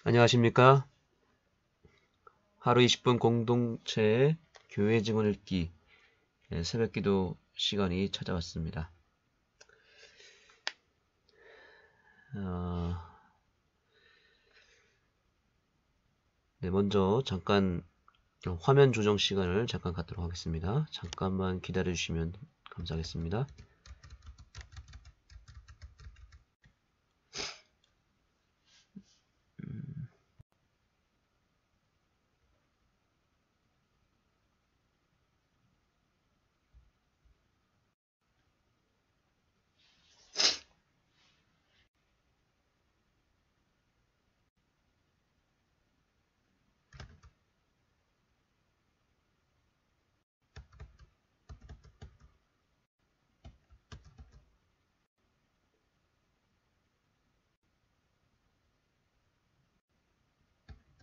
안녕하십니까? 하루 20분 공동체 교회 증언 읽기 새벽기도 시간이 찾아왔습니다. 먼저 잠깐 화면 조정 시간을 잠깐 갖도록 하겠습니다. 잠깐만 기다려 주시면 감사하겠습니다.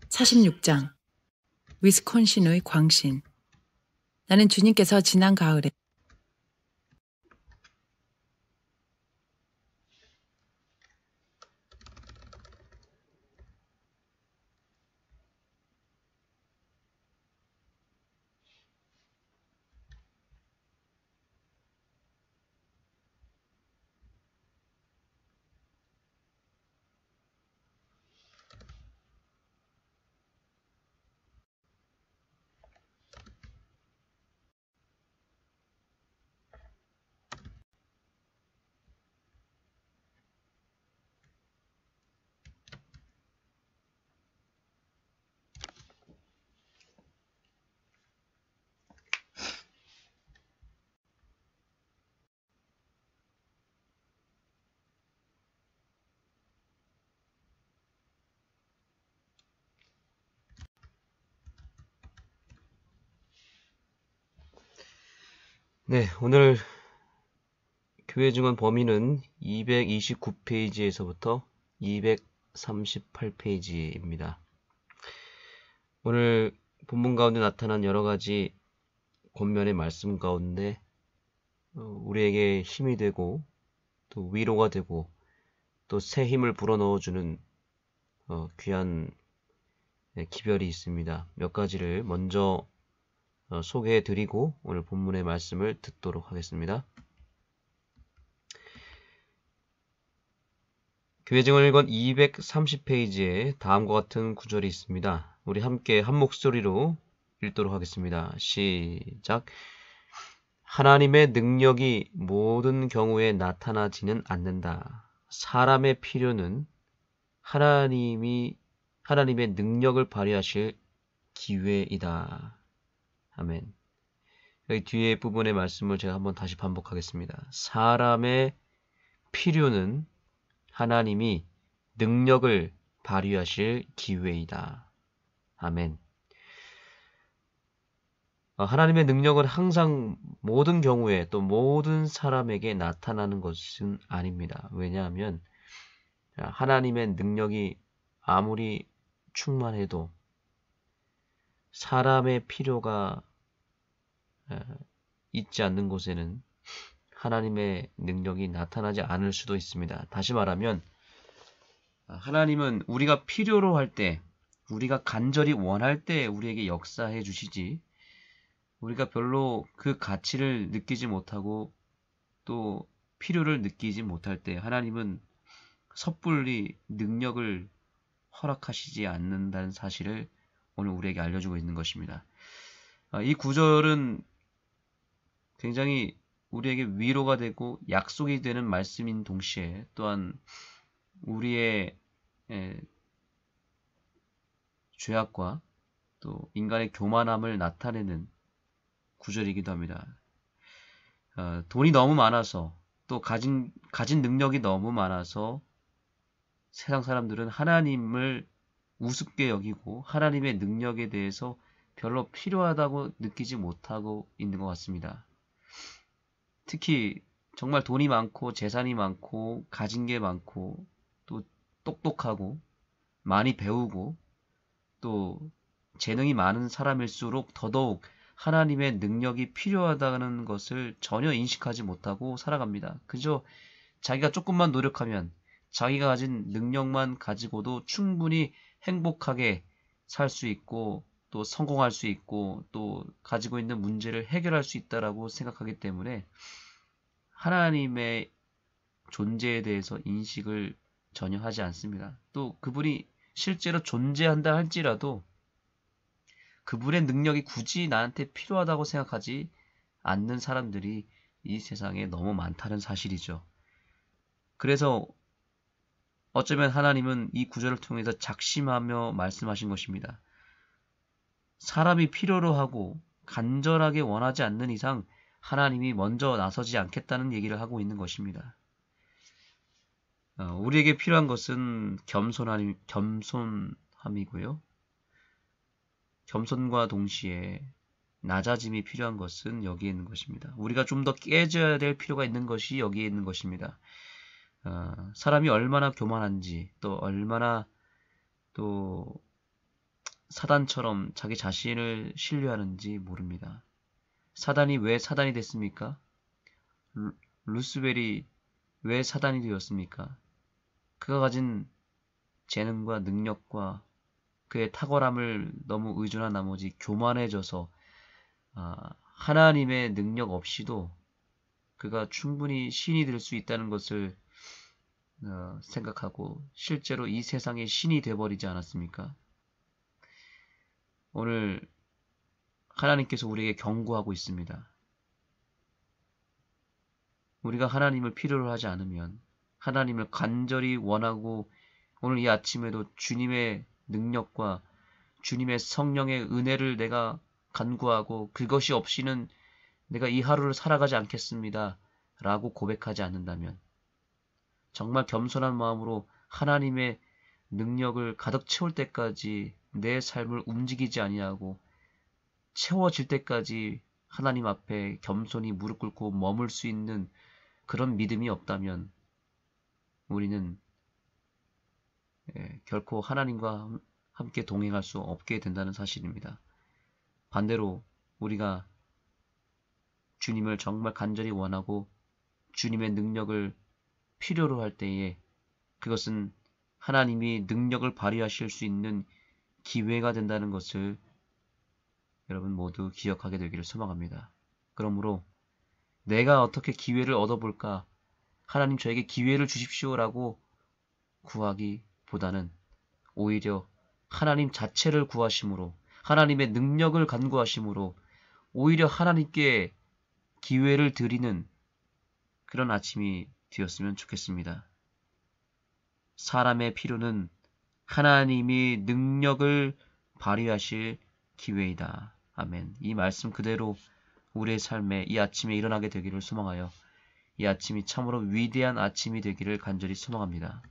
(46장) 위스콘신의 광신. 나는 주님께서 지난 가을에 네, 오늘 교회 증언 범위는 229페이지에서부터 238페이지입니다. 오늘 본문 가운데 나타난 여러 가지 권면의 말씀 가운데 우리에게 힘이 되고 또 위로가 되고 또 새 힘을 불어넣어주는 귀한 기별이 있습니다. 몇 가지를 먼저 소개해드리고 오늘 본문의 말씀을 듣도록 하겠습니다. 교회 증언 1권 230페이지에 다음과 같은 구절이 있습니다. 우리 함께 한 목소리로 읽도록 하겠습니다. 시작. 하나님의 능력이 모든 경우에 나타나지는 않는다. 사람의 필요는 하나님의 능력을 발휘하실 기회이다. 아멘. 여기 뒤에 부분의 말씀을 제가 한번 다시 반복하겠습니다. 사람의 필요는 하나님이 능력을 발휘하실 기회이다. 아멘. 하나님의 능력은 항상 모든 경우에 또 모든 사람에게 나타나는 것은 아닙니다. 왜냐하면 하나님의 능력이 아무리 충만해도 사람의 필요가 있지 않는 곳에는 하나님의 능력이 나타나지 않을 수도 있습니다. 다시 말하면 하나님은 우리가 필요로 할 때, 우리가 간절히 원할 때 우리에게 역사해 주시지, 우리가 별로 그 가치를 느끼지 못하고 또 필요를 느끼지 못할 때 하나님은 섣불리 능력을 허락하시지 않는다는 사실을 오늘 우리에게 알려주고 있는 것입니다. 이 구절은 굉장히 우리에게 위로가 되고 약속이 되는 말씀인 동시에 또한 우리의 죄악과 또 인간의 교만함을 나타내는 구절이기도 합니다. 돈이 너무 많아서 또 가진 능력이 너무 많아서 세상 사람들은 하나님을 우습게 여기고 하나님의 능력에 대해서 별로 필요하다고 느끼지 못하고 있는 것 같습니다. 특히 정말 돈이 많고 재산이 많고 가진 게 많고 또 똑똑하고 많이 배우고 또 재능이 많은 사람일수록 더더욱 하나님의 능력이 필요하다는 것을 전혀 인식하지 못하고 살아갑니다. 그저 자기가 조금만 노력하면 자기가 가진 능력만 가지고도 충분히 행복하게 살 수 있고 또 성공할 수 있고 또 가지고 있는 문제를 해결할 수 있다라고 생각하기 때문에 하나님의 존재에 대해서 인식을 전혀 하지 않습니다. 또 그분이 실제로 존재한다 할지라도 그분의 능력이 굳이 나한테 필요하다고 생각하지 않는 사람들이 이 세상에 너무 많다는 사실이죠. 그래서 어쩌면 하나님은 이 구절을 통해서 작심하며 말씀하신 것입니다. 사람이 필요로 하고 간절하게 원하지 않는 이상 하나님이 먼저 나서지 않겠다는 얘기를 하고 있는 것입니다. 우리에게 필요한 것은 겸손함이고요. 겸손과 동시에 낮아짐이 필요한 것은 여기에 있는 것입니다. 우리가 좀 더 깨져야 될 필요가 있는 것이 여기에 있는 것입니다. 사람이 얼마나 교만한지 또 얼마나 또 사단처럼 자기 자신을 신뢰하는지 모릅니다. 사단이 왜 사단이 됐습니까? 루스벨이 왜 사단이 되었습니까? 그가 가진 재능과 능력과 그의 탁월함을 너무 의존한 나머지 교만해져서 하나님의 능력 없이도 그가 충분히 신이 될 수 있다는 것을 생각하고 실제로 이 세상의 신이 되어버리지 않았습니까? 오늘 하나님께서 우리에게 경고하고 있습니다. 우리가 하나님을 필요로 하지 않으면 하나님을 간절히 원하고 오늘 이 아침에도 주님의 능력과 주님의 성령의 은혜를 내가 간구하고 그것이 없이는 내가 이 하루를 살아가지 않겠습니다. 라고 고백하지 않는다면 정말 겸손한 마음으로 하나님의 능력을 가득 채울 때까지 내 삶을 움직이지 아니하고 채워질 때까지 하나님 앞에 겸손히 무릎 꿇고 머물 수 있는 그런 믿음이 없다면 우리는 결코 하나님과 함께 동행할 수 없게 된다는 사실입니다. 반대로 우리가 주님을 정말 간절히 원하고 주님의 능력을 필요로 할 때에 그것은 하나님이 능력을 발휘하실 수 있는 기회가 된다는 것을 여러분 모두 기억하게 되기를 소망합니다. 그러므로 내가 어떻게 기회를 얻어볼까? 하나님 저에게 기회를 주십시오라고 구하기보다는 오히려 하나님 자체를 구하심으로 하나님의 능력을 간구하심으로 오히려 하나님께 기회를 드리는 그런 아침이 되었으면 좋겠습니다. 사람의 필요는 하나님이 능력을 발휘하실 기회이다. 아멘. 이 말씀 그대로 우리의 삶에 이 아침에 일어나게 되기를 소망하여 이 아침이 참으로 위대한 아침이 되기를 간절히 소망합니다.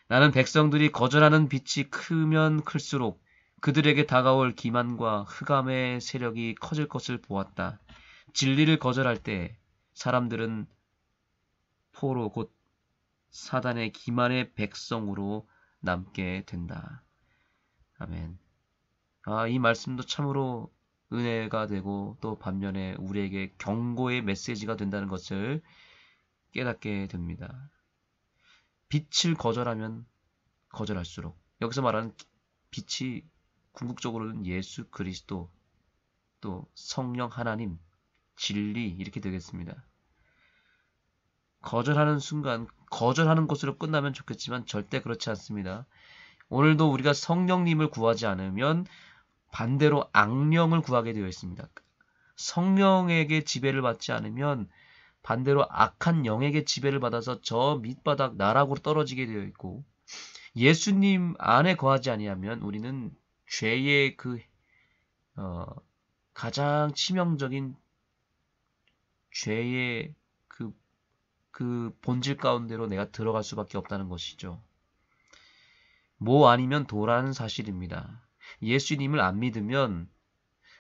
나는 백성들이 거절하는 빛이 크면 클수록 그들에게 다가올 기만과 흑암의 세력이 커질 것을 보았다. 진리를 거절할 때 사람들은 포로 곧 사단의 기만의 백성으로 남게 된다. 아멘. 이 말씀도 참으로 은혜가 되고 또 반면에 우리에게 경고의 메시지가 된다는 것을 깨닫게 됩니다. 빛을 거절하면 거절할수록 여기서 말하는 빛이 궁극적으로는 예수 그리스도 또 성령 하나님 진리 이렇게 되겠습니다. 거절하는 순간 거절하는 것으로 끝나면 좋겠지만 절대 그렇지 않습니다. 오늘도 우리가 성령님을 구하지 않으면 반대로 악령을 구하게 되어 있습니다. 성령에게 지배를 받지 않으면 반대로 악한 영에게 지배를 받아서 저 밑바닥 나락으로 떨어지게 되어 있고 예수님 안에 거하지 아니하면 우리는 죄의 가장 치명적인 죄의 그 본질 가운데로 내가 들어갈 수밖에 없다는 것이죠. 뭐 아니면 도라는 사실입니다. 예수님을 안 믿으면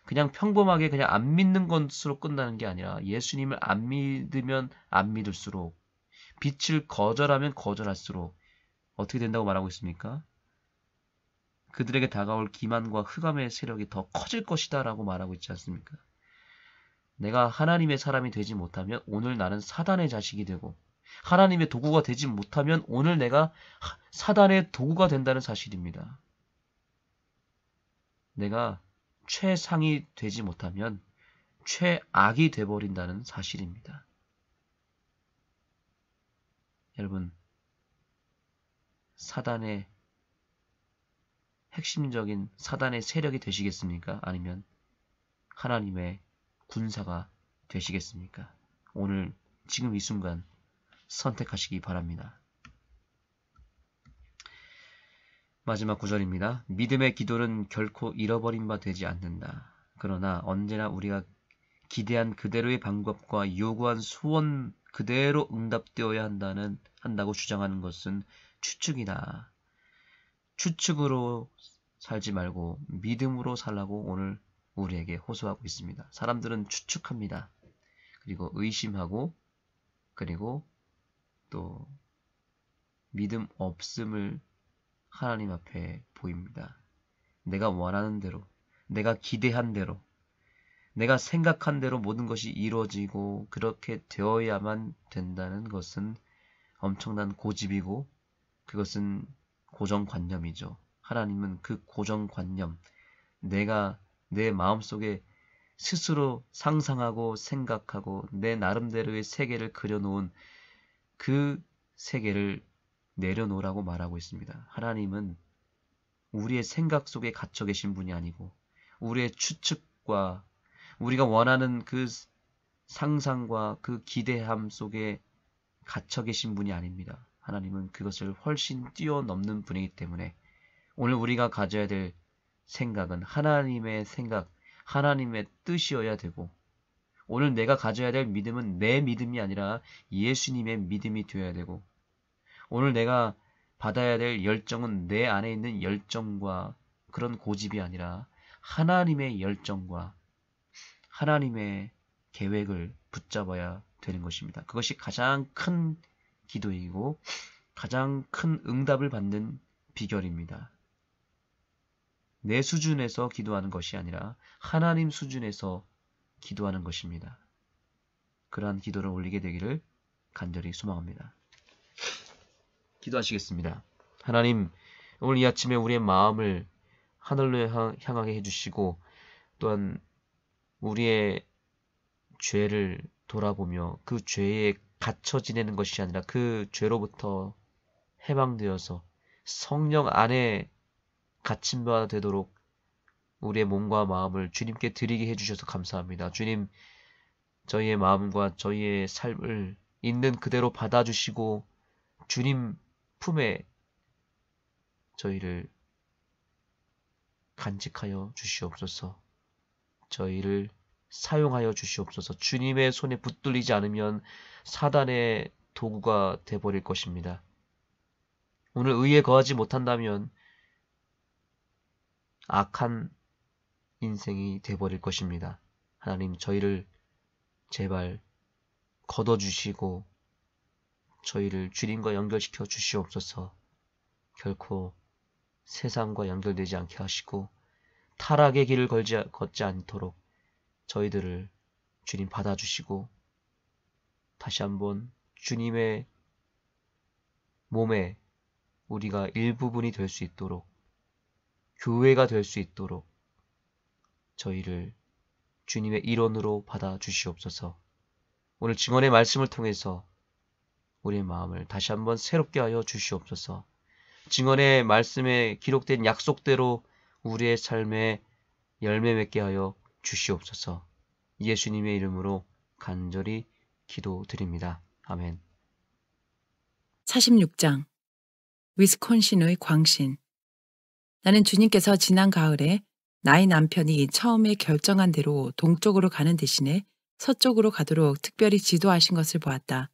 그냥 평범하게 그냥 안 믿는 것으로 끝나는 게 아니라 예수님을 안 믿으면 안 믿을수록 빛을 거절하면 거절할수록 어떻게 된다고 말하고 있습니까? 그들에게 다가올 기만과 흑암의 세력이 더 커질 것이다 라고 말하고 있지 않습니까? 내가 하나님의 사람이 되지 못하면 오늘 나는 사단의 자식이 되고 하나님의 도구가 되지 못하면 오늘 내가 사단의 도구가 된다는 사실입니다. 내가 최상이 되지 못하면 최악이 돼버린다는 사실입니다. 여러분, 사단의 핵심적인 사단의 세력이 되시겠습니까? 아니면 하나님의 군사가 되시겠습니까? 오늘 지금 이 순간 선택하시기 바랍니다. 마지막 구절입니다. 믿음의 기도는 결코 잃어버린 바 되지 않는다. 그러나 언제나 우리가 기대한 그대로의 방법과 요구한 소원 그대로 응답되어야 한다고 주장하는 것은 추측이다. 추측으로 살지 말고 믿음으로 살라고 오늘 우리에게 호소하고 있습니다. 사람들은 추측합니다. 그리고 의심하고 그리고 또 믿음 없음을 하나님 앞에 보입니다. 내가 원하는 대로, 내가 기대한 대로, 내가 생각한 대로 모든 것이 이루어지고 그렇게 되어야만 된다는 것은 엄청난 고집이고 그것은 고정관념이죠. 하나님은 그 고정관념, 내가 내 마음속에 스스로 상상하고 생각하고 내 나름대로의 세계를 그려놓은 그 세계를 내려놓으라고 말하고 있습니다. 하나님은 우리의 생각 속에 갇혀 계신 분이 아니고 우리의 추측과 우리가 원하는 그 상상과 그 기대함 속에 갇혀 계신 분이 아닙니다. 하나님은 그것을 훨씬 뛰어넘는 분이기 때문에 오늘 우리가 가져야 될 생각은 하나님의 생각, 하나님의 뜻이어야 되고 오늘 내가 가져야 될 믿음은 내 믿음이 아니라 예수님의 믿음이 되어야 되고 오늘 내가 받아야 될 열정은 내 안에 있는 열정과 그런 고집이 아니라 하나님의 열정과 하나님의 계획을 붙잡아야 되는 것입니다. 그것이 가장 큰 기도이고 가장 큰 응답을 받는 비결입니다. 내 수준에서 기도하는 것이 아니라 하나님 수준에서 기도하는 것입니다. 그러한 기도를 올리게 되기를 간절히 소망합니다. 기도하시겠습니다. 하나님, 오늘 이 아침에 우리의 마음을 하늘로 향하게 해주시고 또한 우리의 죄를 돌아보며 그 죄에 갇혀 지내는 것이 아니라 그 죄로부터 해방되어서 성령 안에 갇힌 바 되도록 우리의 몸과 마음을 주님께 드리게 해주셔서 감사합니다. 주님, 저희의 마음과 저희의 삶을 있는 그대로 받아주시고 주님 품에 저희를 간직하여 주시옵소서. 저희를 사용하여 주시옵소서. 주님의 손에 붙들리지 않으면 사단의 도구가 되어버릴 것입니다. 오늘 의에 거하지 못한다면 악한 인생이 되어버릴 것입니다. 하나님, 저희를 제발 걷어주시고 저희를 주님과 연결시켜 주시옵소서. 결코 세상과 연결되지 않게 하시고 타락의 길을 걷지 않도록 저희들을 주님 받아주시고 다시 한번 주님의 몸에 우리가 일부분이 될 수 있도록 교회가 될 수 있도록 저희를 주님의 일원으로 받아주시옵소서. 오늘 증언의 말씀을 통해서 우리의 마음을 다시 한번 새롭게 하여 주시옵소서. 증언의 말씀에 기록된 약속대로 우리의 삶에 열매 맺게 하여 주시옵소서. 예수님의 이름으로 간절히 기도드립니다. 아멘. 46장 위스콘신의 광신. 나는 주님께서 지난 가을에 나의 남편이 처음에 결정한 대로 동쪽으로 가는 대신에 서쪽으로 가도록 특별히 지도하신 것을 보았다.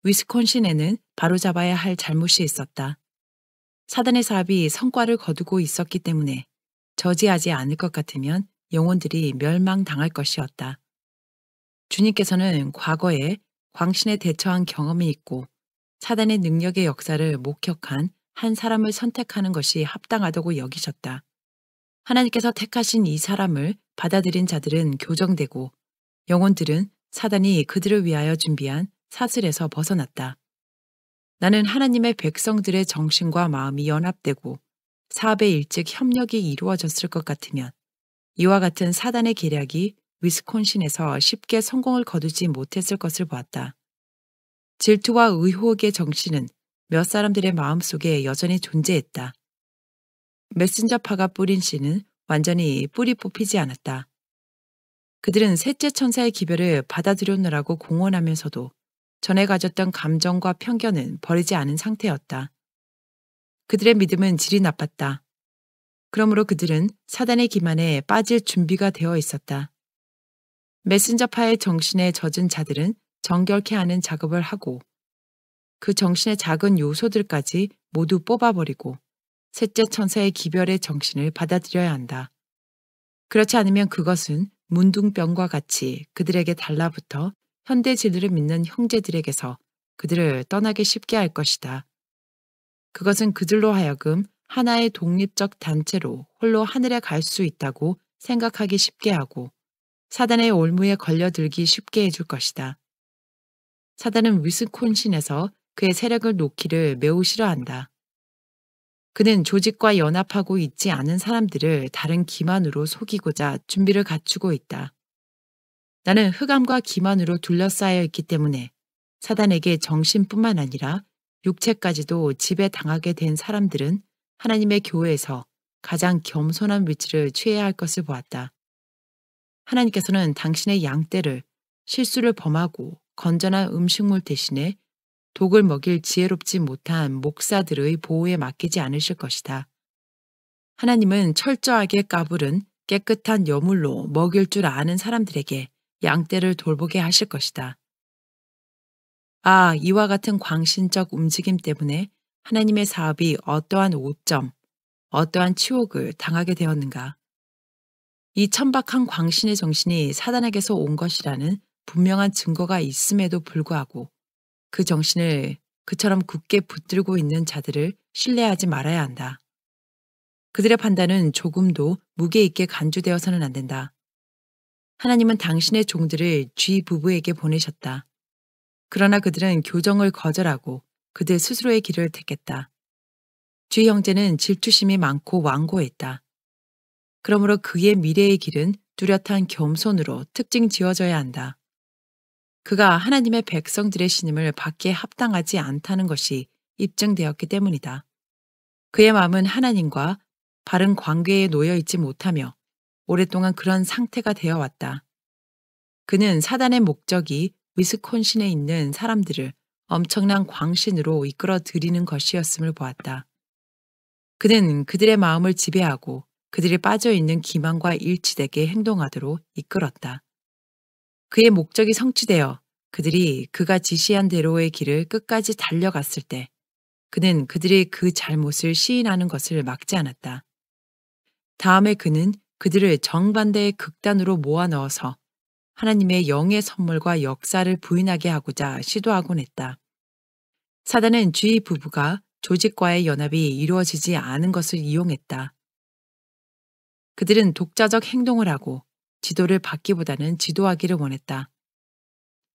위스콘신에는 바로잡아야 할 잘못이 있었다. 사단의 사업이 성과를 거두고 있었기 때문에 저지하지 않을 것 같으면 영혼들이 멸망당할 것이었다. 주님께서는 과거에 광신에 대처한 경험이 있고 사단의 능력의 역사를 목격한 한 사람을 선택하는 것이 합당하다고 여기셨다. 하나님께서 택하신 이 사람을 받아들인 자들은 교정되고 영혼들은 사단이 그들을 위하여 준비한 사슬에서 벗어났다. 나는 하나님의 백성들의 정신과 마음이 연합되고 사업에 일찍 협력이 이루어졌을 것 같으면 이와 같은 사단의 계략이 위스콘신에서 쉽게 성공을 거두지 못했을 것을 보았다. 질투와 의혹의 정신은 몇 사람들의 마음속에 여전히 존재했다. 메신저파가 뿌린 씨는 완전히 뿌리 뽑히지 않았다. 그들은 셋째 천사의 기별을 받아들였느라고 공언하면서도 전에 가졌던 감정과 편견은 버리지 않은 상태였다. 그들의 믿음은 질이 나빴다. 그러므로 그들은 사단의 기만에 빠질 준비가 되어 있었다. 메신저파의 정신에 젖은 자들은 정결케 하는 작업을 하고 그 정신의 작은 요소들까지 모두 뽑아버리고 셋째 천사의 기별의 정신을 받아들여야 한다. 그렇지 않으면 그것은 문둥병과 같이 그들에게 달라붙어 현대 진리를 믿는 형제들에게서 그들을 떠나기 쉽게 할 것이다. 그것은 그들로 하여금 하나의 독립적 단체로 홀로 하늘에 갈 수 있다고 생각하기 쉽게 하고 사단의 올무에 걸려들기 쉽게 해줄 것이다. 사단은 위스콘신에서 그의 세력을 놓기를 매우 싫어한다. 그는 조직과 연합하고 있지 않은 사람들을 다른 기만으로 속이고자 준비를 갖추고 있다. 나는 흑암과 기만으로 둘러싸여 있기 때문에 사단에게 정신뿐만 아니라 육체까지도 지배당하게 된 사람들은 하나님의 교회에서 가장 겸손한 위치를 취해야 할 것을 보았다. 하나님께서는 당신의 양떼를 실수를 범하고 건전한 음식물 대신에 독을 먹일 지혜롭지 못한 목사들의 보호에 맡기지 않으실 것이다. 하나님은 철저하게 까불은 깨끗한 여물로 먹일 줄 아는 사람들에게 양떼를 돌보게 하실 것이다. 이와 같은 광신적 움직임 때문에 하나님의 사업이 어떠한 오점, 어떠한 치욕을 당하게 되었는가. 이 천박한 광신의 정신이 사단에게서 온 것이라는 분명한 증거가 있음에도 불구하고 그 정신을 그처럼 굳게 붙들고 있는 자들을 신뢰하지 말아야 한다. 그들의 판단은 조금도 무게 있게 간주되어서는 안 된다. 하나님은 당신의 종들을 쥐 부부에게 보내셨다. 그러나 그들은 교정을 거절하고 그들 스스로의 길을 택했다. 쥐 형제는 질투심이 많고 완고했다. 그러므로 그의 미래의 길은 뚜렷한 겸손으로 특징 지어져야 한다. 그가 하나님의 백성들의 신임을 받기에 합당하지 않다는 것이 입증되었기 때문이다. 그의 마음은 하나님과 바른 관계에 놓여 있지 못하며 오랫동안 그런 상태가 되어 왔다. 그는 사단의 목적이 위스콘신에 있는 사람들을 엄청난 광신으로 이끌어 들이는 것이었음을 보았다. 그는 그들의 마음을 지배하고 그들이 빠져 있는 기만과 일치되게 행동하도록 이끌었다. 그의 목적이 성취되어 그들이 그가 지시한 대로의 길을 끝까지 달려갔을 때 그는 그들이 그 잘못을 시인하는 것을 막지 않았다. 다음에 그는 그들을 정반대의 극단으로 모아 넣어서 하나님의 영의 선물과 역사를 부인하게 하고자 시도하곤 했다. 사단은 쥐 부부가 조직과의 연합이 이루어지지 않은 것을 이용했다. 그들은 독자적 행동을 하고 지도를 받기보다는 지도하기를 원했다.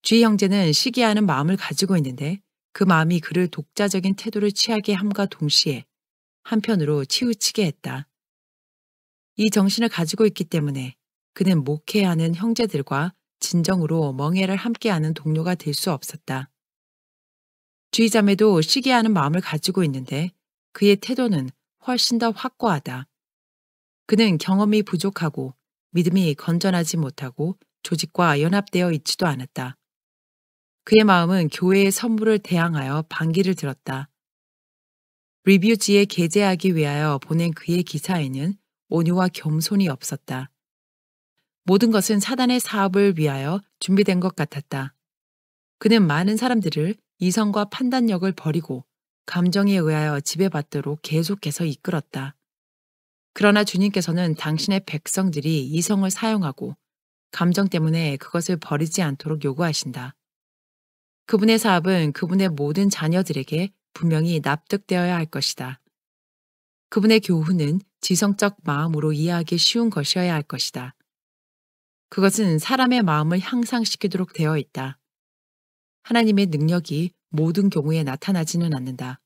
쥐 형제는 시기하는 마음을 가지고 있는데 그 마음이 그를 독자적인 태도를 취하게 함과 동시에 한편으로 치우치게 했다. 이 정신을 가지고 있기 때문에 그는 목회하는 형제들과 진정으로 멍해를 함께하는 동료가 될 수 없었다. 쥐 자매도 시기하는 마음을 가지고 있는데 그의 태도는 훨씬 더 확고하다. 그는 경험이 부족하고 믿음이 건전하지 못하고 조직과 연합되어 있지도 않았다. 그의 마음은 교회의 선물을 대항하여 반기를 들었다. 리뷰지에 게재하기 위하여 보낸 그의 기사에는 온유와 겸손이 없었다. 모든 것은 사단의 사업을 위하여 준비된 것 같았다. 그는 많은 사람들을 이성과 판단력을 버리고 감정에 의하여 지배받도록 계속해서 이끌었다. 그러나 주님께서는 당신의 백성들이 이성을 사용하고 감정 때문에 그것을 버리지 않도록 요구하신다. 그분의 사업은 그분의 모든 자녀들에게 분명히 납득되어야 할 것이다. 그분의 교훈은 지성적 마음으로 이해하기 쉬운 것이어야 할 것이다. 그것은 사람의 마음을 향상시키도록 되어 있다. 하나님의 능력이 모든 경우에 나타나지는 않는다.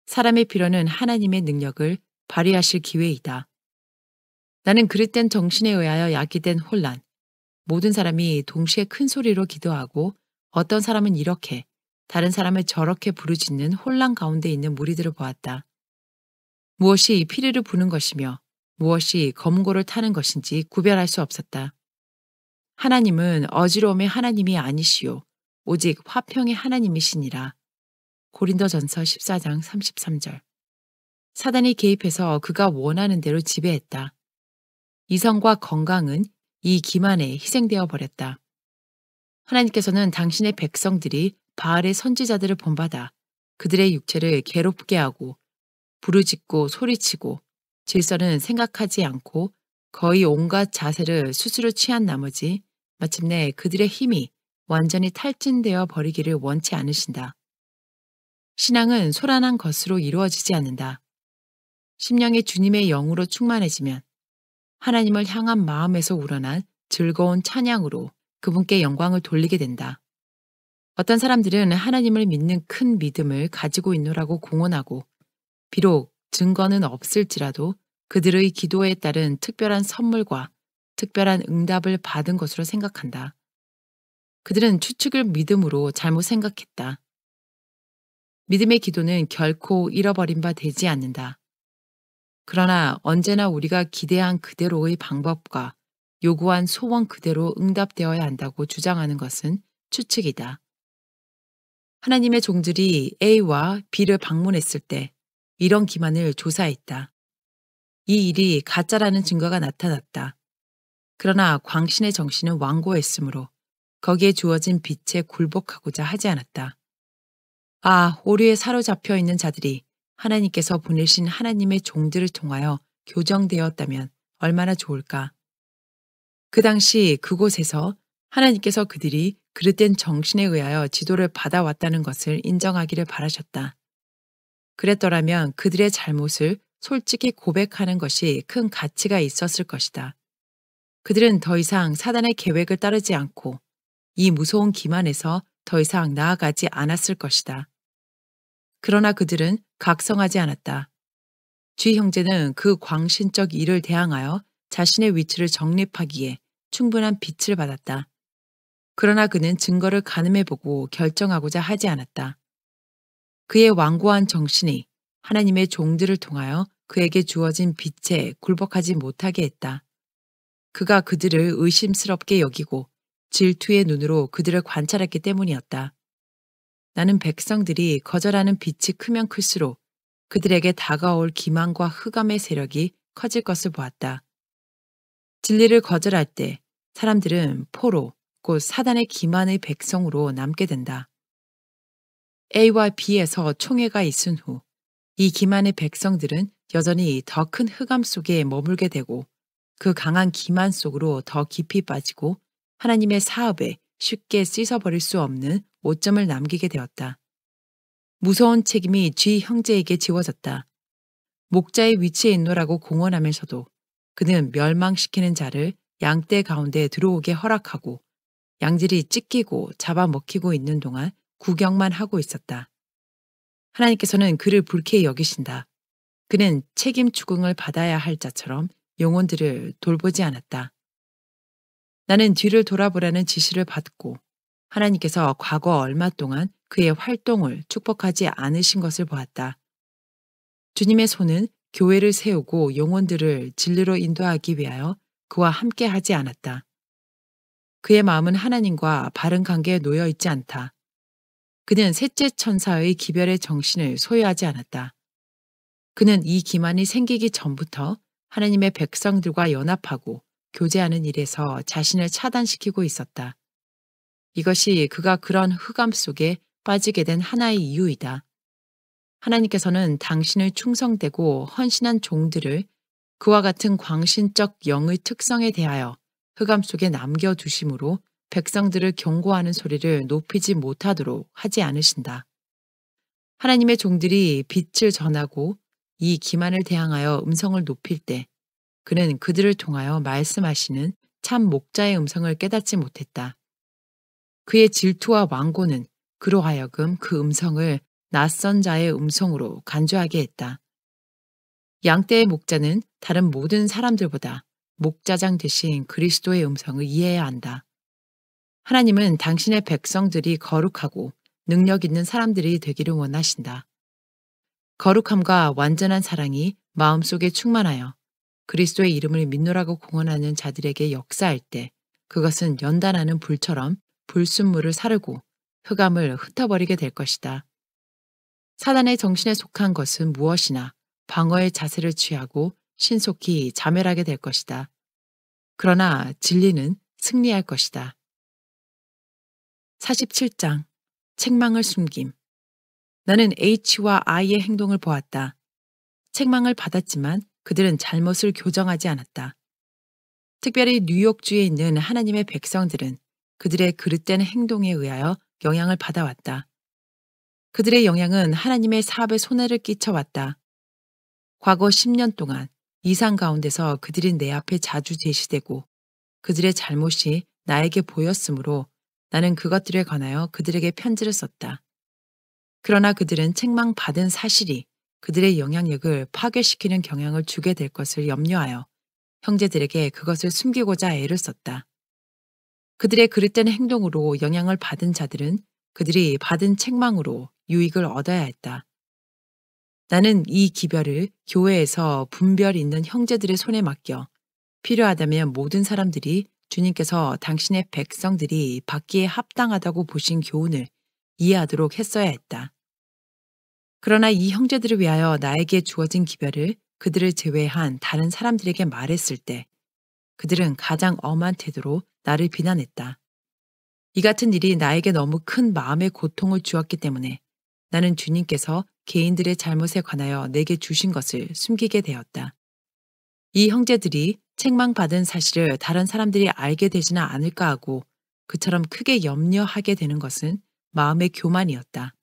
사람의 필요는 하나님의 능력을 발휘하실 기회이다. 나는 그릇된 정신에 의하여 야기된 혼란, 모든 사람이 동시에 큰 소리로 기도하고 어떤 사람은 이렇게, 다른 사람을 저렇게 부르짖는 혼란 가운데 있는 무리들을 보았다. 무엇이 피리를 부는 것이며 무엇이 검고를 타는 것인지 구별할 수 없었다. 하나님은 어지러움의 하나님이 아니시오. 오직 화평의 하나님이시니라. 고린도전서 14장 33절. 사단이 개입해서 그가 원하는 대로 지배했다. 이성과 건강은 이 기만에 희생되어 버렸다. 하나님께서는 당신의 백성들이 바알의 선지자들을 본받아 그들의 육체를 괴롭게 하고 부르짖고 소리치고 질서는 생각하지 않고 거의 온갖 자세를 스스로 취한 나머지 마침내 그들의 힘이 완전히 탈진되어 버리기를 원치 않으신다. 신앙은 소란한 것으로 이루어지지 않는다. 심령이 주님의 영으로 충만해지면 하나님을 향한 마음에서 우러난 즐거운 찬양으로 그분께 영광을 돌리게 된다. 어떤 사람들은 하나님을 믿는 큰 믿음을 가지고 있노라고 공언하고 비록 증거는 없을지라도 그들의 기도에 따른 특별한 선물과 특별한 응답을 받은 것으로 생각한다. 그들은 추측을 믿음으로 잘못 생각했다. 믿음의 기도는 결코 잃어버린 바 되지 않는다. 그러나 언제나 우리가 기대한 그대로의 방법과 요구한 소원 그대로 응답되어야 한다고 주장하는 것은 추측이다. 하나님의 종들이 A와 B를 방문했을 때 이런 기만을 조사했다. 이 일이 가짜라는 증거가 나타났다. 그러나 광신의 정신은 완고했으므로 거기에 주어진 빛에 굴복하고자 하지 않았다. 아, 오류에 사로잡혀 있는 자들이 하나님께서 보내신 하나님의 종들을 통하여 교정되었다면 얼마나 좋을까. 그 당시 그곳에서 하나님께서 그들이 그릇된 정신에 의하여 지도를 받아왔다는 것을 인정하기를 바라셨다. 그랬더라면 그들의 잘못을 솔직히 고백하는 것이 큰 가치가 있었을 것이다. 그들은 더 이상 사단의 계획을 따르지 않고 이 무서운 기만에서 더 이상 나아가지 않았을 것이다. 그러나 그들은 각성하지 않았다. 쥐 형제는 그 광신적 일을 대항하여 자신의 위치를 정립하기에 충분한 빛을 받았다. 그러나 그는 증거를 가늠해보고 결정하고자 하지 않았다. 그의 완고한 정신이 하나님의 종들을 통하여 그에게 주어진 빛에 굴복하지 못하게 했다. 그가 그들을 의심스럽게 여기고 질투의 눈으로 그들을 관찰했기 때문이었다. 나는 백성들이 거절하는 빛이 크면 클수록 그들에게 다가올 기만과 흑암의 세력이 커질 것을 보았다. 진리를 거절할 때 사람들은 포로, 곧 사단의 기만의 백성으로 남게 된다. A와 B에서 총회가 있은 후 이 기만의 백성들은 여전히 더 큰 흑암 속에 머물게 되고 그 강한 기만 속으로 더 깊이 빠지고 하나님의 사업에 쉽게 씻어버릴 수 없는 오점을 남기게 되었다. 무서운 책임이 쥐 형제에게 지워졌다. 목자의 위치에 있노라고 공언하면서도 그는 멸망시키는 자를 양떼 가운데 들어오게 허락하고 양질이 찢기고 잡아먹히고 있는 동안 구경만 하고 있었다. 하나님께서는 그를 불쾌히 여기신다. 그는 책임 추궁을 받아야 할 자처럼 영혼들을 돌보지 않았다. 나는 뒤를 돌아보라는 지시를 받고 하나님께서 과거 얼마 동안 그의 활동을 축복하지 않으신 것을 보았다. 주님의 손은 교회를 세우고 영혼들을 진리로 인도하기 위하여 그와 함께 하지 않았다. 그의 마음은 하나님과 바른 관계에 놓여 있지 않다. 그는 셋째 천사의 기별의 정신을 소유하지 않았다. 그는 이 기만이 생기기 전부터 하나님의 백성들과 연합하고 교제하는 일에서 자신을 차단시키고 있었다. 이것이 그가 그런 흑암 속에 빠지게 된 하나의 이유이다. 하나님께서는 당신의 충성되고 헌신한 종들을 그와 같은 광신적 영의 특성에 대하여 흑암 속에 남겨두심으로 백성들을 경고하는 소리를 높이지 못하도록 하지 않으신다. 하나님의 종들이 빛을 전하고 이 기만을 대항하여 음성을 높일 때 그는 그들을 통하여 말씀하시는 참 목자의 음성을 깨닫지 못했다. 그의 질투와 완고는 그로 하여금 그 음성을 낯선 자의 음성으로 간주하게 했다. 양떼의 목자는 다른 모든 사람들보다 목자장 되신 그리스도의 음성을 이해해야 한다. 하나님은 당신의 백성들이 거룩하고 능력 있는 사람들이 되기를 원하신다. 거룩함과 완전한 사랑이 마음속에 충만하여 그리스도의 이름을 믿노라고 공언하는 자들에게 역사할 때 그것은 연단하는 불처럼 불순물을 사르고 흑암을 흩어버리게 될 것이다. 사단의 정신에 속한 것은 무엇이나 방어의 자세를 취하고 신속히 자멸하게 될 것이다. 그러나 진리는 승리할 것이다. 47장 책망을 숨김. 나는 H와 I의 행동을 보았다. 책망을 받았지만 그들은 잘못을 교정하지 않았다. 특별히 뉴욕주에 있는 하나님의 백성들은 그들의 그릇된 행동에 의하여 영향을 받아왔다. 그들의 영향은 하나님의 사업에 손해를 끼쳐왔다. 과거 10년 동안 이상 가운데서 그들이 내 앞에 자주 제시되고 그들의 잘못이 나에게 보였으므로 나는 그것들에 관하여 그들에게 편지를 썼다. 그러나 그들은 책망받은 사실이 그들의 영향력을 파괴시키는 경향을 주게 될 것을 염려하여 형제들에게 그것을 숨기고자 애를 썼다. 그들의 그릇된 행동으로 영향을 받은 자들은 그들이 받은 책망으로 유익을 얻어야 했다. 나는 이 기별을 교회에서 분별 있는 형제들의 손에 맡겨 필요하다면 모든 사람들이 주님께서 당신의 백성들이 받기에 합당하다고 보신 교훈을 이해하도록 했어야 했다. 그러나 이 형제들을 위하여 나에게 주어진 기별을 그들을 제외한 다른 사람들에게 말했을 때 그들은 가장 엄한 태도로 나를 비난했다. 이 같은 일이 나에게 너무 큰 마음의 고통을 주었기 때문에 나는 주님께서 개인들의 잘못에 관하여 내게 주신 것을 숨기게 되었다. 이 형제들이 책망받은 사실을 다른 사람들이 알게 되지는 않을까 하고 그처럼 크게 염려하게 되는 것은 마음의 교만이었다.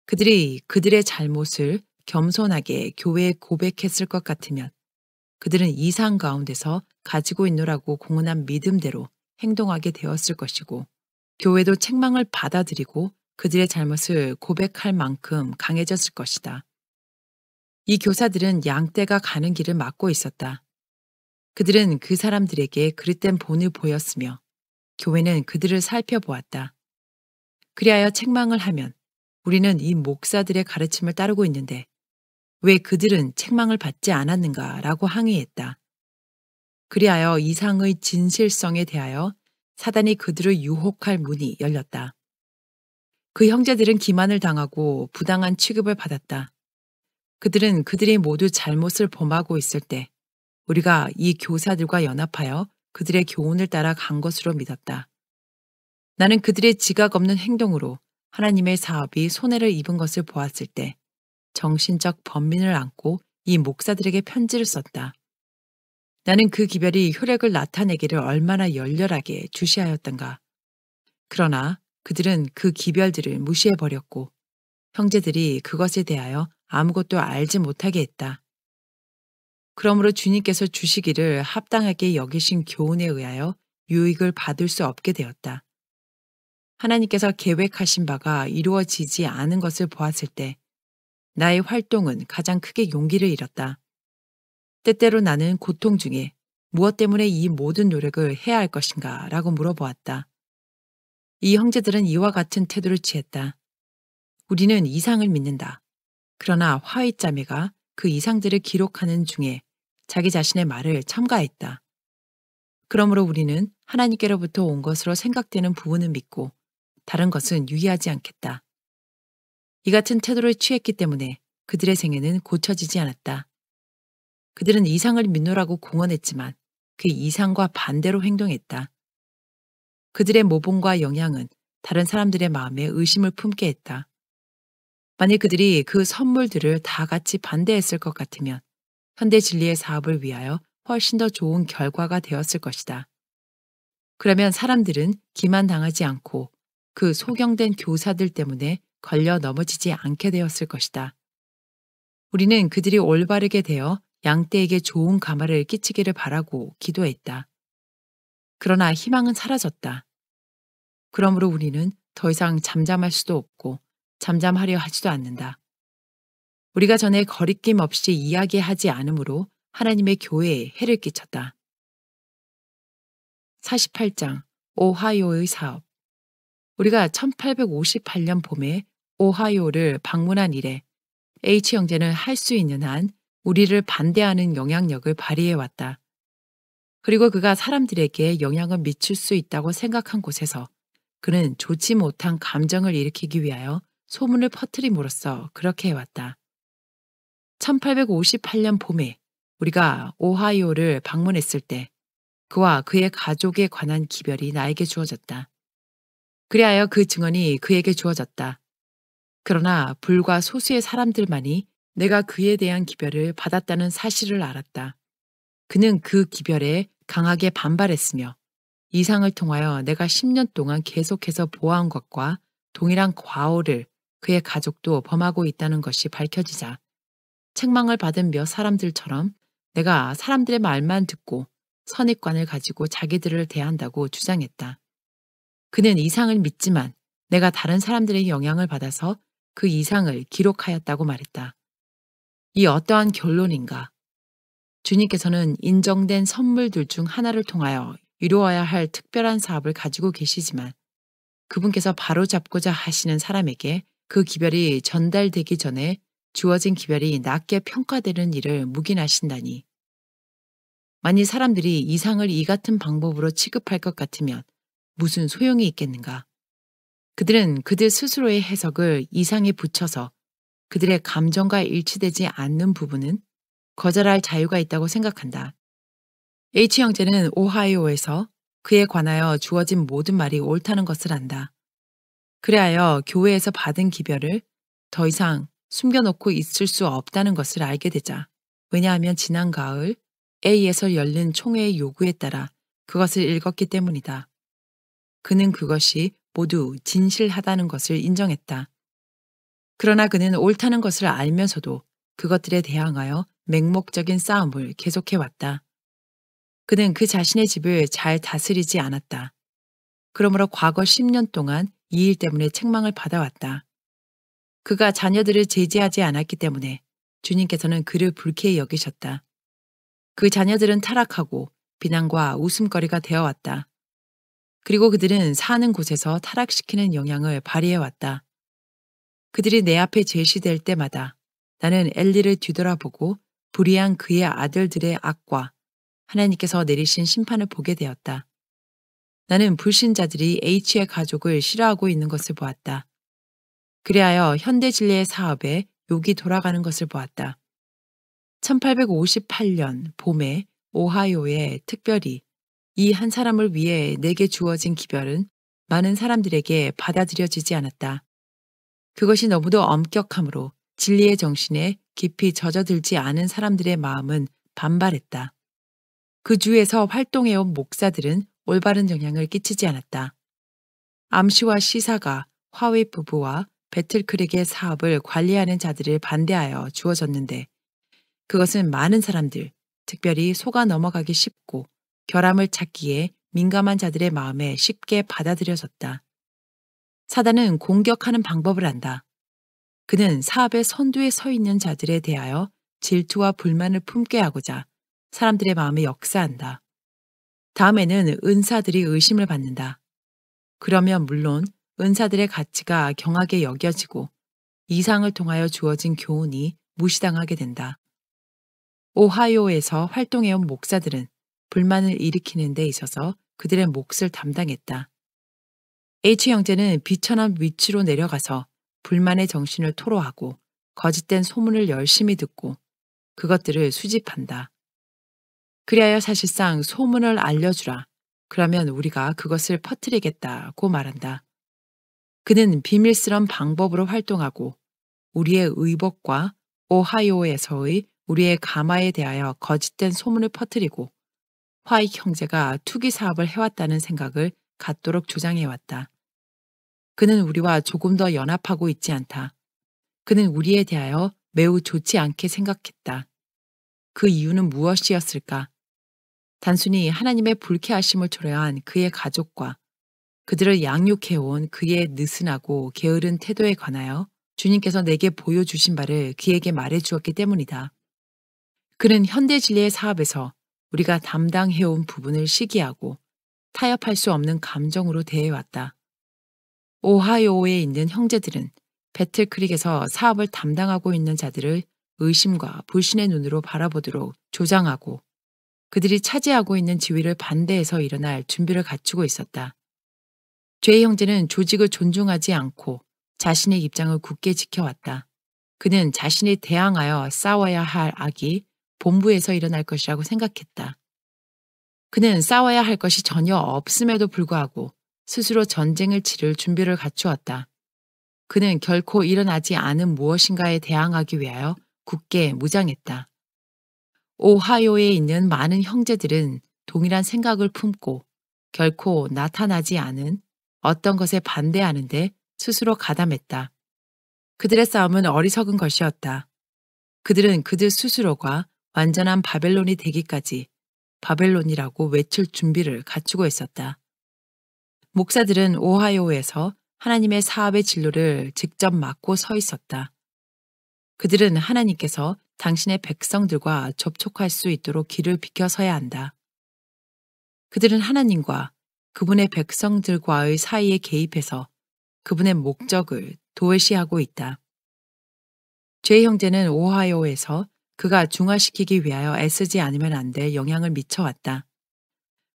그들이 그들의 잘못을 겸손하게 교회에 고백했을 것 같으면 그들은 이상 가운데서 가지고 있노라고 공언한 믿음대로 행동하게 되었을 것이고 교회도 책망을 받아들이고 그들의 잘못을 고백할 만큼 강해졌을 것이다. 이 교사들은 양떼가 가는 길을 막고 있었다. 그들은 그 사람들에게 그릇된 본을 보였으며 교회는 그들을 살펴보았다. 그리하여 책망을 하면 우리는 이 목사들의 가르침을 따르고 있는데 왜 그들은 책망을 받지 않았는가라고 항의했다. 그리하여 이상의 진실성에 대하여 사단이 그들을 유혹할 문이 열렸다. 그 형제들은 기만을 당하고 부당한 취급을 받았다. 그들은 그들이 모두 잘못을 범하고 있을 때 우리가 이 교사들과 연합하여 그들의 교훈을 따라 간 것으로 믿었다. 나는 그들의 지각 없는 행동으로 하나님의 사업이 손해를 입은 것을 보았을 때 정신적 번민을 안고 이 목사들에게 편지를 썼다. 나는 그 기별이 효력을 나타내기를 얼마나 열렬하게 주시하였던가. 그러나 그들은 그 기별들을 무시해버렸고 형제들이 그것에 대하여 아무것도 알지 못하게 했다. 그러므로 주님께서 주시기를 합당하게 여기신 교훈에 의하여 유익을 받을 수 없게 되었다. 하나님께서 계획하신 바가 이루어지지 않은 것을 보았을 때 나의 활동은 가장 크게 용기를 잃었다. 때때로 나는 고통 중에 무엇 때문에 이 모든 노력을 해야 할 것인가 라고 물어보았다. 이 형제들은 이와 같은 태도를 취했다. 우리는 이상을 믿는다. 그러나 화이자매가 그 이상들을 기록하는 중에 자기 자신의 말을 첨가했다. 그러므로 우리는 하나님께로부터 온 것으로 생각되는 부분은 믿고 다른 것은 유의하지 않겠다. 이 같은 태도를 취했기 때문에 그들의 생애는 고쳐지지 않았다. 그들은 이상을 믿노라고 공언했지만 그 이상과 반대로 행동했다. 그들의 모범과 영향은 다른 사람들의 마음에 의심을 품게 했다. 만일 그들이 그 선물들을 다 같이 반대했을 것 같으면 현대 진리의 사업을 위하여 훨씬 더 좋은 결과가 되었을 것이다. 그러면 사람들은 기만당하지 않고 그 소경된 교사들 때문에 걸려 넘어지지 않게 되었을 것이다. 우리는 그들이 올바르게 되어 양떼에게 좋은 가마를 끼치기를 바라고 기도했다. 그러나 희망은 사라졌다. 그러므로 우리는 더 이상 잠잠할 수도 없고 잠잠하려 하지도 않는다. 우리가 전에 거리낌 없이 이야기하지 않으므로 하나님의 교회에 해를 끼쳤다. 48장 오하이오의 사업. 우리가 1858년 봄에 오하이오를 방문한 이래 H 형제는 할 수 있는 한 우리를 반대하는 영향력을 발휘해왔다. 그리고 그가 사람들에게 영향을 미칠 수 있다고 생각한 곳에서 그는 좋지 못한 감정을 일으키기 위하여 소문을 퍼뜨림으로써 그렇게 해왔다. 1858년 봄에 우리가 오하이오를 방문했을 때 그와 그의 가족에 관한 기별이 나에게 주어졌다. 그리하여 그 증언이 그에게 주어졌다. 그러나 불과 소수의 사람들만이 내가 그에 대한 기별을 받았다는 사실을 알았다. 그는 그 기별에 강하게 반발했으며 이상을 통하여 내가 10년 동안 계속해서 보아온 것과 동일한 과오를 그의 가족도 범하고 있다는 것이 밝혀지자 책망을 받은 몇 사람들처럼 내가 사람들의 말만 듣고 선입관을 가지고 자기들을 대한다고 주장했다. 그는 이상을 믿지만 내가 다른 사람들의 영향을 받아서 그 이상을 기록하였다고 말했다. 이 어떠한 결론인가? 주님께서는 인정된 선물들 중 하나를 통하여 이루어야 할 특별한 사업을 가지고 계시지만 그분께서 바로잡고자 하시는 사람에게 그 기별이 전달되기 전에 주어진 기별이 낮게 평가되는 일을 묵인하신다니. 만일 사람들이 이상을 이 같은 방법으로 취급할 것 같으면 무슨 소용이 있겠는가? 그들은 그들 스스로의 해석을 이상에 붙여서 그들의 감정과 일치되지 않는 부분은 거절할 자유가 있다고 생각한다. H 형제는 오하이오에서 그에 관하여 주어진 모든 말이 옳다는 것을 안다. 그리하여 교회에서 받은 기별을 더 이상 숨겨놓고 있을 수 없다는 것을 알게 되자. 왜냐하면 지난 가을 A에서 열린 총회의 요구에 따라 그것을 읽었기 때문이다. 그는 그것이 모두 진실하다는 것을 인정했다. 그러나 그는 옳다는 것을 알면서도 그것들에 대항하여 맹목적인 싸움을 계속해왔다. 그는 그 자신의 집을 잘 다스리지 않았다. 그러므로 과거 10년 동안 이 일 때문에 책망을 받아왔다. 그가 자녀들을 제지하지 않았기 때문에 주님께서는 그를 불쾌히 여기셨다. 그 자녀들은 타락하고 비난과 웃음거리가 되어왔다. 그리고 그들은 사는 곳에서 타락시키는 영향을 발휘해왔다. 그들이 내 앞에 제시될 때마다 나는 엘리를 뒤돌아보고 불의한 그의 아들들의 악과 하나님께서 내리신 심판을 보게 되었다. 나는 불신자들이 H의 가족을 싫어하고 있는 것을 보았다. 그리하여 현대진리의 사업에 욕이 돌아가는 것을 보았다. 1858년 봄에 오하이오에 특별히 이 한 사람을 위해 내게 주어진 기별은 많은 사람들에게 받아들여지지 않았다. 그것이 너무도 엄격하므로 진리의 정신에 깊이 젖어들지 않은 사람들의 마음은 반발했다. 그 주에서 활동해온 목사들은 올바른 영향을 끼치지 않았다. 암시와 시사가 화웨이 부부와 배틀크릭의 사업을 관리하는 자들을 반대하여 주어졌는데 그것은 많은 사람들, 특별히 속아 넘어가기 쉽고 결함을 찾기에 민감한 자들의 마음에 쉽게 받아들여졌다. 사단은 공격하는 방법을 안다. 그는 사업의 선두에 서 있는 자들에 대하여 질투와 불만을 품게 하고자 사람들의 마음에 역사한다. 다음에는 은사들이 의심을 받는다. 그러면 물론 은사들의 가치가 경하게 여겨지고 이상을 통하여 주어진 교훈이 무시당하게 된다. 오하이오에서 활동해온 목사들은 불만을 일으키는 데 있어서 그들의 몫을 담당했다. H 형제는 비천한 위치로 내려가서 불만의 정신을 토로하고 거짓된 소문을 열심히 듣고 그것들을 수집한다. 그리하여 사실상 소문을 알려주라. 그러면 우리가 그것을 퍼뜨리겠다고 말한다. 그는 비밀스런 방법으로 활동하고 우리의 의복과 오하이오에서의 우리의 가마에 대하여 거짓된 소문을 퍼뜨리고 화이트 형제가 투기 사업을 해왔다는 생각을 갖도록 주장해왔다. 그는 우리와 조금 더 연합하고 있지 않다. 그는 우리에 대하여 매우 좋지 않게 생각했다. 그 이유는 무엇이었을까? 단순히 하나님의 불쾌하심을 초래한 그의 가족과 그들을 양육해온 그의 느슨하고 게으른 태도에 관하여 주님께서 내게 보여주신 바를 그에게 말해 주었기 때문이다. 그는 현대진리의 사업에서 우리가 담당해온 부분을 시기하고 타협할 수 없는 감정으로 대해왔다. 오하이오에 있는 형제들은 배틀크릭에서 사업을 담당하고 있는 자들을 의심과 불신의 눈으로 바라보도록 조장하고 그들이 차지하고 있는 지위를 반대해서 일어날 준비를 갖추고 있었다. 죄의 형제는 조직을 존중하지 않고 자신의 입장을 굳게 지켜왔다. 그는 자신이 대항하여 싸워야 할 악이 본부에서 일어날 것이라고 생각했다. 그는 싸워야 할 것이 전혀 없음에도 불구하고 스스로 전쟁을 치를 준비를 갖추었다. 그는 결코 일어나지 않은 무엇인가에 대항하기 위하여 굳게 무장했다. 오하이오에 있는 많은 형제들은 동일한 생각을 품고 결코 나타나지 않은 어떤 것에 반대하는데 스스로 가담했다. 그들의 싸움은 어리석은 것이었다. 그들은 그들 스스로가 완전한 바벨론이 되기까지 바벨론이라고 외칠 준비를 갖추고 있었다. 목사들은 오하이오에서 하나님의 사업의 진로를 직접 맡고 서 있었다. 그들은 하나님께서 당신의 백성들과 접촉할 수 있도록 길을 비켜서야 한다. 그들은 하나님과 그분의 백성들과의 사이에 개입해서 그분의 목적을 도외시하고 있다. 죄의 형제는 오하이오에서 그가 중화시키기 위하여 애쓰지 않으면 안 될 영향을 미쳐왔다.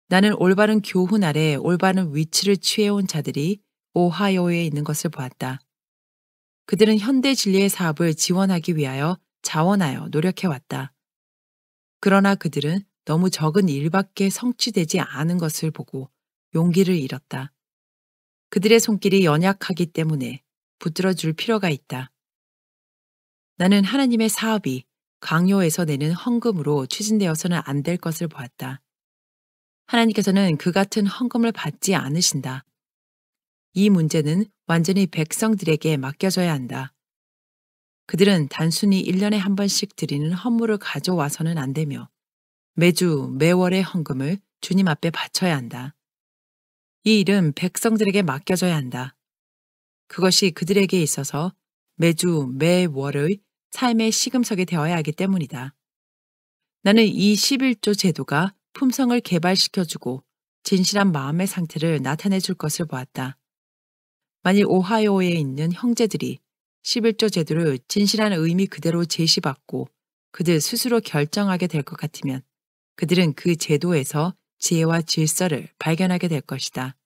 나는 올바른 교훈 아래 올바른 위치를 취해온 자들이 오하이오에 있는 것을 보았다. 그들은 현대 진리의 사업을 지원하기 위하여 자원하여 노력해왔다. 그러나 그들은 너무 적은 일밖에 성취되지 않은 것을 보고 용기를 잃었다. 그들의 손길이 연약하기 때문에 붙들어 줄 필요가 있다. 나는 하나님의 사업이 강요에서 내는 헌금으로 추진되어서는 안 될 것을 보았다. 하나님께서는 그 같은 헌금을 받지 않으신다. 이 문제는 완전히 백성들에게 맡겨져야 한다. 그들은 단순히 1년에 한 번씩 드리는 헌물을 가져와서는 안 되며 매주 매월의 헌금을 주님 앞에 바쳐야 한다. 이 일은 백성들에게 맡겨져야 한다. 그것이 그들에게 있어서 매주 매월의 삶의 시금석이 되어야 하기 때문이다. 나는 이 11조 제도가 품성을 개발시켜주고 진실한 마음의 상태를 나타내 줄 것을 보았다. 만일 오하이오에 있는 형제들이 11조 제도를 진실한 의미 그대로 제시받고 그들 스스로 결정하게 될 것 같으면 그들은 그 제도에서 지혜와 질서를 발견하게 될 것이다.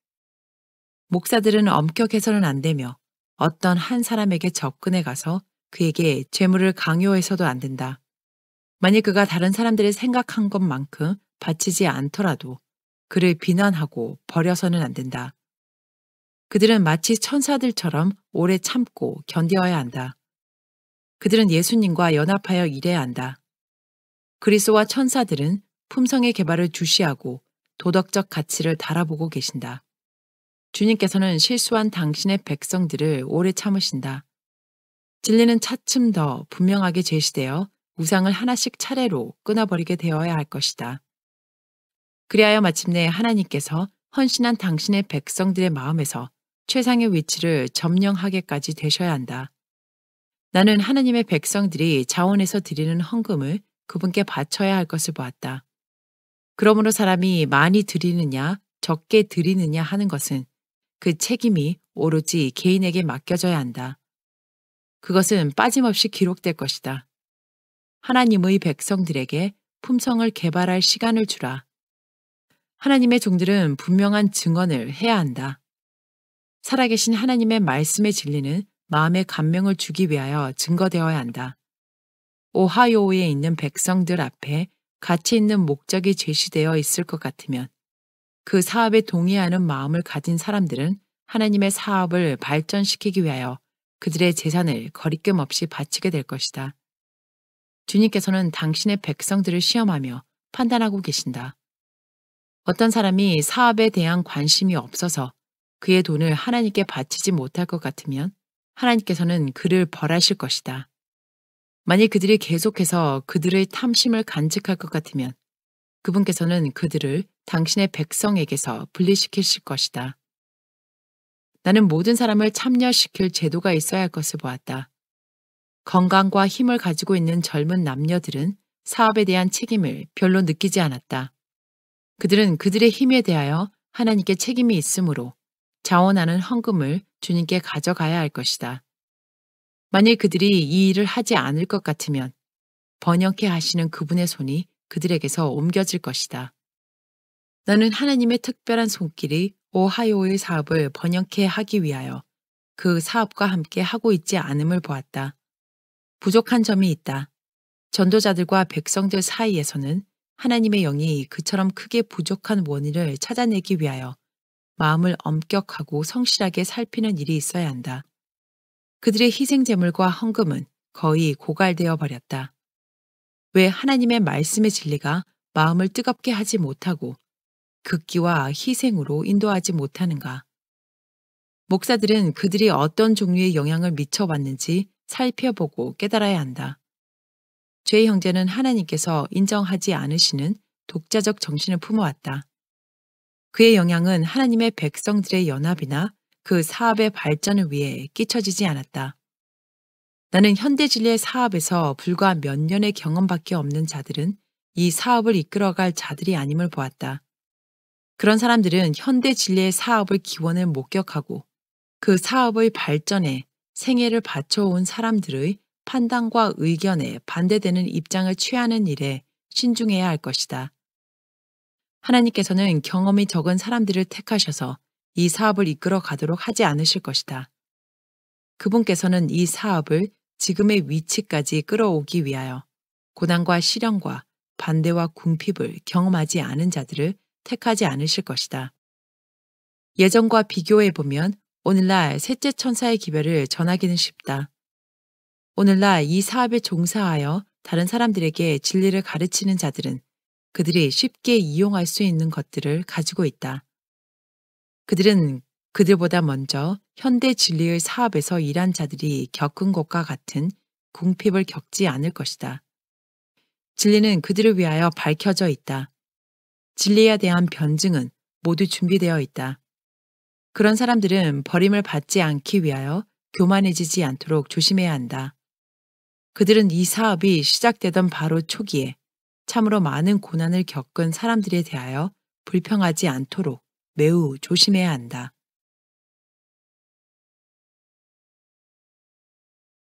목사들은 엄격해서는 안 되며 어떤 한 사람에게 접근해 가서 그에게 재물을 강요해서도 안 된다. 만일 그가 다른 사람들이 생각한 것만큼 바치지 않더라도 그를 비난하고 버려서는 안 된다. 그들은 마치 천사들처럼 오래 참고 견뎌야 한다. 그들은 예수님과 연합하여 일해야 한다. 그리스도와 천사들은 품성의 개발을 주시하고 도덕적 가치를 달아보고 계신다. 주님께서는 실수한 당신의 백성들을 오래 참으신다. 진리는 차츰 더 분명하게 제시되어 우상을 하나씩 차례로 끊어버리게 되어야 할 것이다. 그리하여 마침내 하나님께서 헌신한 당신의 백성들의 마음에서 최상의 위치를 점령하게까지 되셔야 한다. 나는 하나님의 백성들이 자원에서 드리는 헌금을 그분께 바쳐야 할 것을 보았다. 그러므로 사람이 많이 드리느냐 적게 드리느냐 하는 것은 그 책임이 오로지 개인에게 맡겨져야 한다. 그것은 빠짐없이 기록될 것이다. 하나님의 백성들에게 품성을 개발할 시간을 주라. 하나님의 종들은 분명한 증언을 해야 한다. 살아계신 하나님의 말씀의 진리는 마음의 감명을 주기 위하여 증거되어야 한다. 오하이오에 있는 백성들 앞에 가치 있는 목적이 제시되어 있을 것 같으면 그 사업에 동의하는 마음을 가진 사람들은 하나님의 사업을 발전시키기 위하여 그들의 재산을 거리낌 없이 바치게 될 것이다. 주님께서는 당신의 백성들을 시험하며 판단하고 계신다. 어떤 사람이 사업에 대한 관심이 없어서 그의 돈을 하나님께 바치지 못할 것 같으면 하나님께서는 그를 벌하실 것이다. 만일 그들이 계속해서 그들의 탐심을 간직할 것 같으면 그분께서는 그들을 당신의 백성에게서 분리시키실 것이다. 나는 모든 사람을 참여시킬 제도가 있어야 할 것을 보았다. 건강과 힘을 가지고 있는 젊은 남녀들은 사업에 대한 책임을 별로 느끼지 않았다. 그들은 그들의 힘에 대하여 하나님께 책임이 있으므로 자원하는 헌금을 주님께 가져가야 할 것이다. 만일 그들이 이 일을 하지 않을 것 같으면 번영케 하시는 그분의 손이 그들에게서 옮겨질 것이다. 나는 하나님의 특별한 손길이 오하이오의 사업을 번영케 하기 위하여 그 사업과 함께 하고 있지 않음을 보았다. 부족한 점이 있다. 전도자들과 백성들 사이에서는 하나님의 영이 그처럼 크게 부족한 원인을 찾아내기 위하여 마음을 엄격하고 성실하게 살피는 일이 있어야 한다. 그들의 희생제물과 헌금은 거의 고갈되어 버렸다. 왜 하나님의 말씀의 진리가 마음을 뜨겁게 하지 못하고 극기와 희생으로 인도하지 못하는가? 목사들은 그들이 어떤 종류의 영향을 미쳐왔는지 살펴보고 깨달아야 한다. 죄의 형제는 하나님께서 인정하지 않으시는 독자적 정신을 품어왔다. 그의 영향은 하나님의 백성들의 연합이나 그 사업의 발전을 위해 끼쳐지지 않았다. 나는 현대진리의 사업에서 불과 몇 년의 경험밖에 없는 자들은 이 사업을 이끌어갈 자들이 아님을 보았다. 그런 사람들은 현대진리의 사업의 기원을 목격하고 그 사업의 발전에 생애를 바쳐온 사람들의 판단과 의견에 반대되는 입장을 취하는 일에 신중해야 할 것이다. 하나님께서는 경험이 적은 사람들을 택하셔서 이 사업을 이끌어 가도록 하지 않으실 것이다. 그분께서는 이 사업을 지금의 위치까지 끌어오기 위하여 고난과 시련과 반대와 궁핍을 경험하지 않은 자들을 택하지 않으실 것이다. 예전과 비교해보면 오늘날 셋째 천사의 기별을 전하기는 쉽다. 오늘날 이 사업에 종사하여 다른 사람들에게 진리를 가르치는 자들은 그들이 쉽게 이용할 수 있는 것들을 가지고 있다. 그들은 그들보다 먼저 현대 진리의 사업에서 일한 자들이 겪은 것과 같은 궁핍을 겪지 않을 것이다. 진리는 그들을 위하여 밝혀져 있다. 진리에 대한 변증은 모두 준비되어 있다. 그런 사람들은 버림을 받지 않기 위하여 교만해지지 않도록 조심해야 한다. 그들은 이 사업이 시작되던 바로 초기에 참으로 많은 고난을 겪은 사람들에 대하여 불평하지 않도록 매우 조심해야 한다.